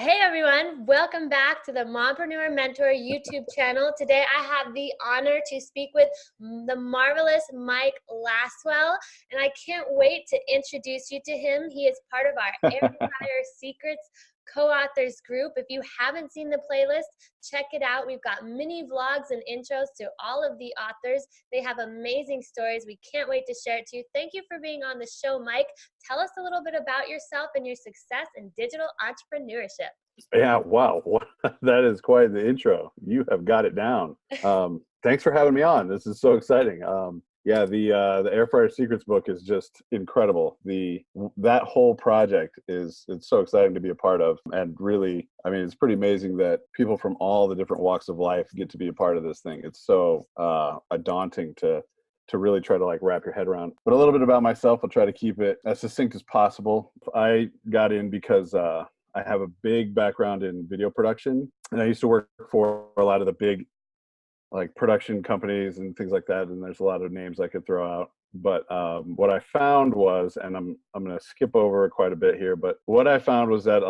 Hey everyone, welcome back to the Mompreneur Mentor YouTube channel. Today I have the honor to speak with the marvelous Mike Lasswell, and I can't wait to introduce you to him. He is part of our Air Fryer Secrets co-authors group. If you haven't seen the playlist, check it out. We've got mini vlogs and intros to all of the authors. They have amazing stories. We can't wait to share it to you. Thank you for being on the show, Mike. Tell us a little bit about yourself and your success in digital entrepreneurship. Yeah, wow. That is quite the intro. You have got it down. Thanks for having me on. This is so exciting. The Air Fryer Secrets book is just incredible. That whole project it's so exciting to be a part of. And really, I mean, it's pretty amazing that people from all the different walks of life get to be a part of this thing. It's so daunting to really try to like wrap your head around. But a little bit about myself, I'll try to keep it as succinct as possible. I got in because I have a big background in video production, and I used to work for a lot of the big like production companies and things like that. And there's a lot of names I could throw out. But what I found was, and I'm going to skip over quite a bit here, but what I found was that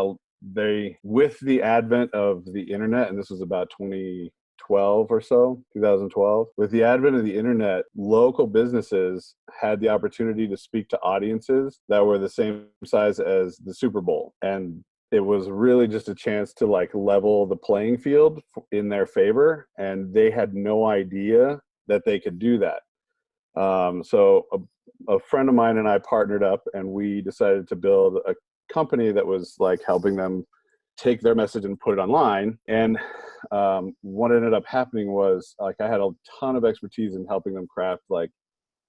with the advent of the internet, and this was about 2012 or so, 2012, with the advent of the internet, local businesses had the opportunity to speak to audiences that were the same size as the Super Bowl. And it was really just a chance to like level the playing field in their favor. And they had no idea that they could do that. So a friend of mine and I partnered up, and we decided to build a company that was like helping them take their message and put it online. And what ended up happening was like I had a ton of expertise in helping them craft like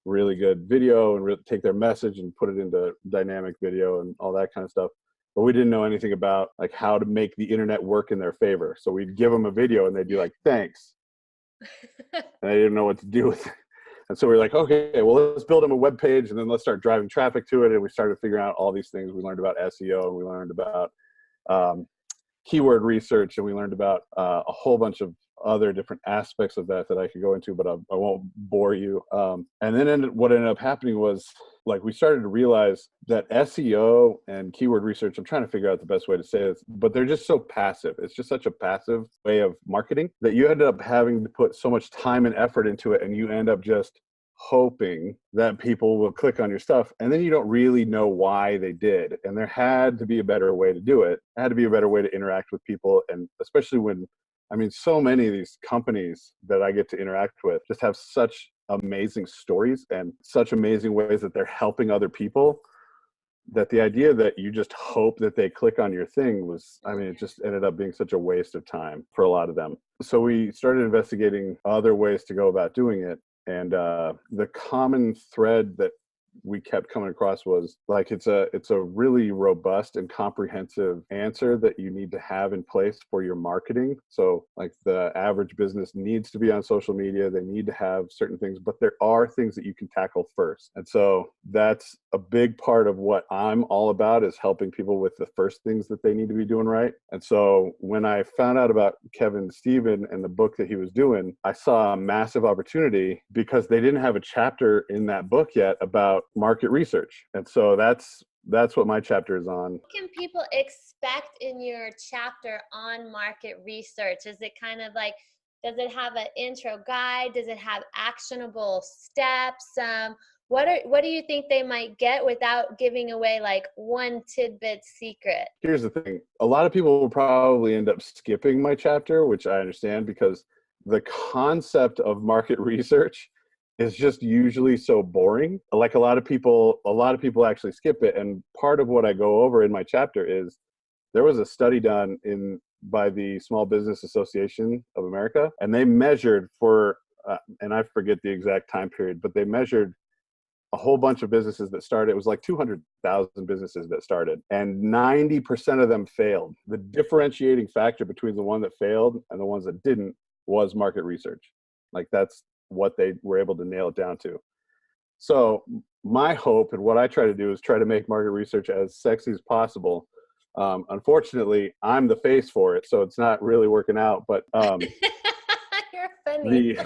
really good video and take their message and put it into dynamic video and all that kind of stuff. But we didn't know anything about like how to make the internet work in their favor. So we'd give them a video and they'd be like, thanks. And they didn't know what to do with it. And so we were like, okay, well, let's build them a web page and then let's start driving traffic to it. And we started figuring out all these things. We learned about SEO, and we learned about keyword research, and we learned about a whole bunch of other different aspects of that I could go into, but I won't bore you. And then what ended up happening was like we started to realize that SEO and keyword research, I'm trying to figure out the best way to say this, but they're just so passive. It's just such a passive way of marketing that you end up having to put so much time and effort into it, and you end up just hoping that people will click on your stuff, and then you don't really know why they did. And there had to be a better way to do it. There had to be a better way to interact with people, and especially when, I mean, so many of these companies that I get to interact with just have such amazing stories and such amazing ways that they're helping other people, that the idea that you just hope that they click on your thing was, I mean, it just ended up being such a waste of time for a lot of them. So we started investigating other ways to go about doing it. And the common thread that we kept coming across was like it's a really robust and comprehensive answer that you need to have in place for your marketing. So like the average business needs to be on social media, they need to have certain things, but there are things that you can tackle first. And so that's a big part of what I'm all about, is helping people with the first things that they need to be doing right. And so when I found out about Kevin Stephen and the book that he was doing, I saw a massive opportunity because they didn't have a chapter in that book yet about market research. And so that's what my chapter is on. What can people expect in your chapter on market research? Is it kind of like, does it have an intro guide? Does it have actionable steps? What do you think they might get without giving away like one tidbit secret? Here's the thing. A lot of people will probably end up skipping my chapter, which I understand, because the concept of market research is just usually so boring. Like a lot of people actually skip it. And part of what I go over in my chapter is there was a study done by the Small Business Association of America, and they measured for, and I forget the exact time period, but they measured a whole bunch of businesses that started. It was like 200,000 businesses that started, and 90% of them failed. The differentiating factor between the one that failed and the ones that didn't was market research. Like that's what they were able to nail it down to. So my hope and what I try to do is try to make market research as sexy as possible. Unfortunately, I'm the face for it, so it's not really working out. But You're funny.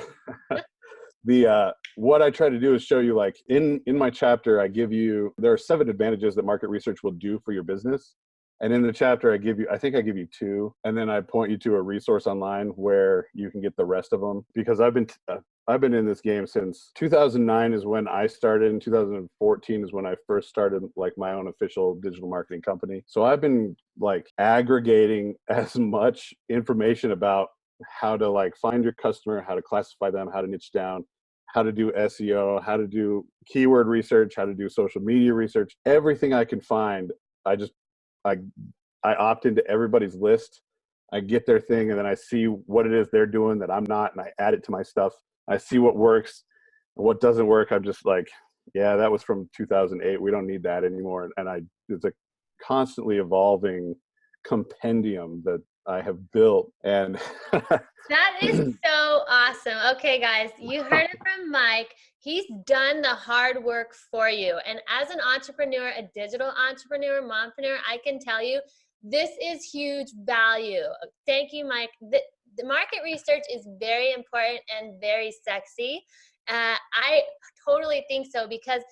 What I try to do is show you, like in my chapter, I give you, there are 7 advantages that market research will do for your business. And in the chapter, I think I give you two, and then I point you to a resource online where you can get the rest of them. Because I've been in this game since 2009 is when I started, and 2014 is when I first started like my own official digital marketing company. So I've been like aggregating as much information about how to like find your customer, how to classify them, how to niche down, how to do SEO, how to do keyword research, how to do social media research, everything I can find. I just I I opt into everybody's list. I get their thing, and then I see what it is they're doing that I'm not, and I add it to my stuff. I see what works, and what doesn't work. I'm just like, yeah, that was from 2008. We don't need that anymore. And it's a constantly evolving compendium that I have built. And That is so awesome. Okay, guys, you heard it from Mike. He's done the hard work for you. And as an entrepreneur, a digital entrepreneur, mompreneur, I can tell you this is huge value. Thank you, Mike. The market research is very important and very sexy. I totally think so, because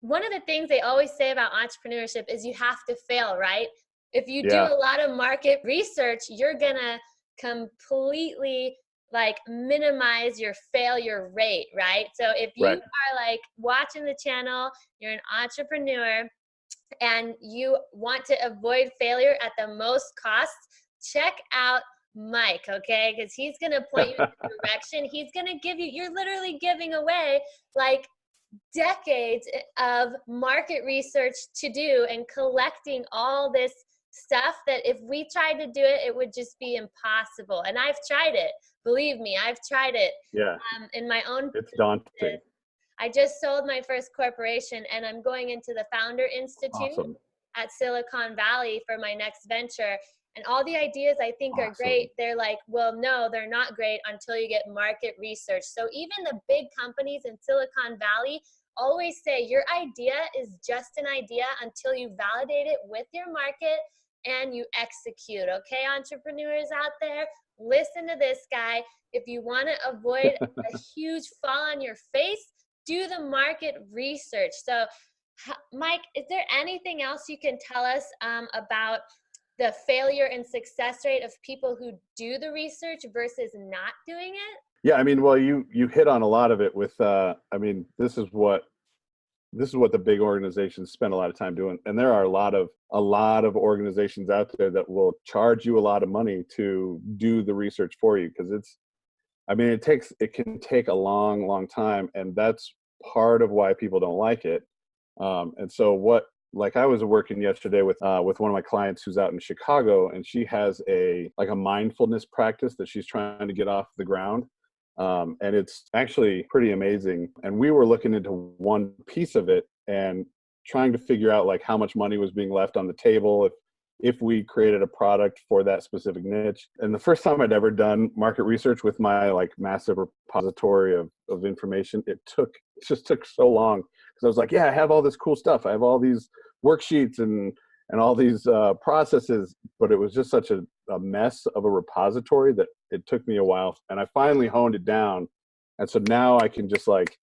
one of the things they always say about entrepreneurship is you have to fail, right? If you do yeah, a lot of market research, you're gonna completely like minimize your failure rate, right? So if you right. are like watching the channel, you're an entrepreneur and you want to avoid failure at the most costs, check out Mike, okay? Because he's gonna point you in the direction. He's gonna give you, you're literally giving away like decades of market research to do and collecting all this stuff that if we tried to do it, it would just be impossible. And I've tried it. Believe me, I've tried it Yeah, in my own it's daunting. business. I just sold my first corporation and I'm going into the Founder Institute Awesome. at Silicon Valley for my next venture. And all the ideas I think are Awesome. great. They're like, well, no, they're not great until you get market research. So even the big companies in Silicon Valley always say your idea is just an idea until you validate it with your market and you execute. Okay, entrepreneurs out there, listen to this guy. If you want to avoid a huge fall on your face, do the market research. So, Mike, is there anything else you can tell us about the failure and success rate of people who do the research versus not doing it? Yeah, I mean, well, you hit on a lot of it with I mean, this is what the big organizations spend a lot of time doing. And there are a lot of organizations out there that will charge you a lot of money to do the research for you, because it can take a long time, and that's part of why people don't like it. And so like I was working yesterday with one of my clients who's out in Chicago, and she has a mindfulness practice that she's trying to get off the ground. And it's actually pretty amazing. And we were looking into one piece of it and trying to figure out like how much money was being left on the table if we created a product for that specific niche. And the first time I'd ever done market research with my like massive repository of information, it just took so long, because I was like, yeah, I have all this cool stuff. I have all these worksheets and all these processes, but it was just such a mess of a repository that it took me a while, and I finally honed it down. And so now I can just like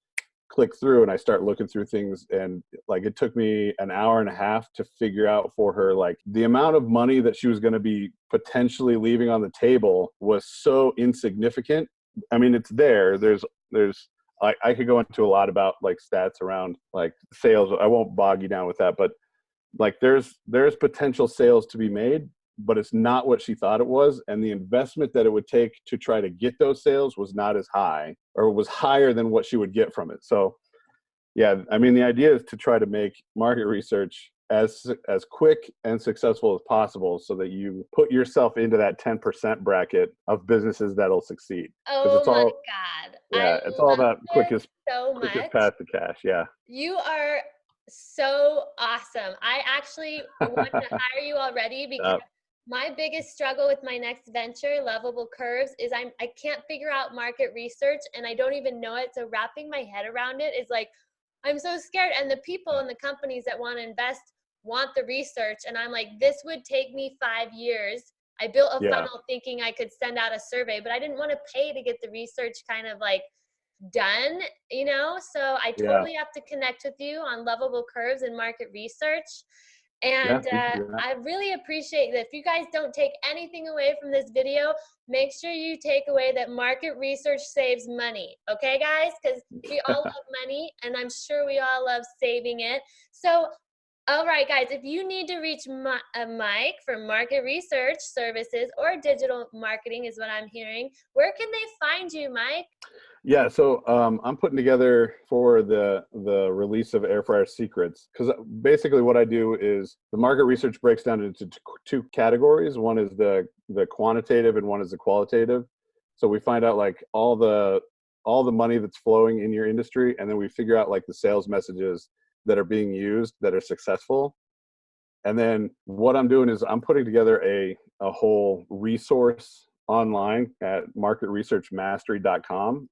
click through and I start looking through things, and like it took me an hour and a half to figure out for her like the amount of money that she was going to be potentially leaving on the table was so insignificant. I mean, it's there's I could go into a lot about like stats around like sales. I won't bog you down with that, but like there's potential sales to be made, but it's not what she thought it was. And the investment that it would take to try to get those sales was not as high, or was higher than what she would get from it. So yeah, I mean, the idea is to try to make market research as quick and successful as possible, so that you put yourself into that 10% bracket of businesses that'll succeed. Because Oh my God. I it's all love about it so quickest much. path to cash. Yeah. You are so awesome. I actually want to hire you already, because Uh, my biggest struggle with my next venture, Lovable Curves, is I can't figure out market research and I don't even know it. So wrapping my head around it is like, I'm so scared. And the people and the companies that want to invest want the research. And I'm like, this would take me 5 years. I built a yeah. funnel thinking I could send out a survey, but I didn't want to pay to get the research kind of like done, so I Yeah. totally have to connect with you on Lovable Curves and market research. And we can do that. I really appreciate that. If you guys don't take anything away from this video, make sure you take away that market research saves money. Okay, guys? Because we all love money, and I'm sure we all love saving it. So, all right, guys, if you need to reach Mike for market research services or digital marketing is what I'm hearing, where can they find you, Mike? Yeah, so I'm putting together for the release of Air Fryer Secrets, because basically what I do is the market research breaks down into two categories. One is the quantitative and one is the qualitative. So we find out like all the money that's flowing in your industry, and then we figure out like the sales messages that are being used that are successful. And then what I'm doing is I'm putting together a whole resource online at marketresearchmastery.com.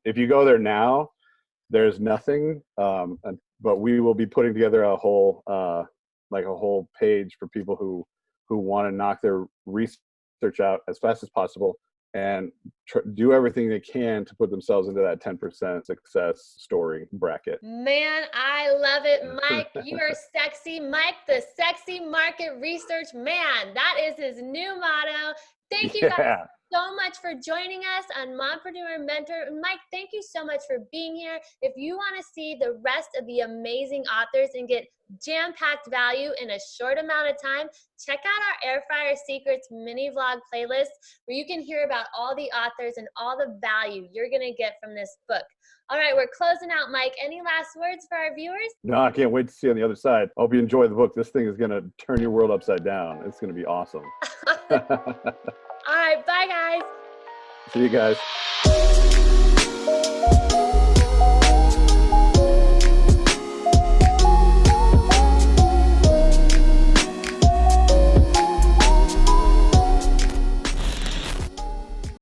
If you go there now, there's nothing, but we will be putting together a whole page for people who want to knock their research out as fast as possible and do everything they can to put themselves into that 10% success story bracket. Man, I love it, Mike. You are sexy. Mike, the sexy market research man. That is his new motto. Thank you guys so much for joining us on Mompreneur Mentor. Mike, thank you so much for being here. If you want to see the rest of the amazing authors and get jam-packed value in a short amount of time, check out our Air Fryer Secrets mini vlog playlist where you can hear about all the authors and all the value you're going to get from this book. All right, we're closing out, Mike. Any last words for our viewers? No, I can't wait to see you on the other side. I hope you enjoy the book. This thing is going to turn your world upside down. It's going to be awesome. All right, bye, guys. See you guys.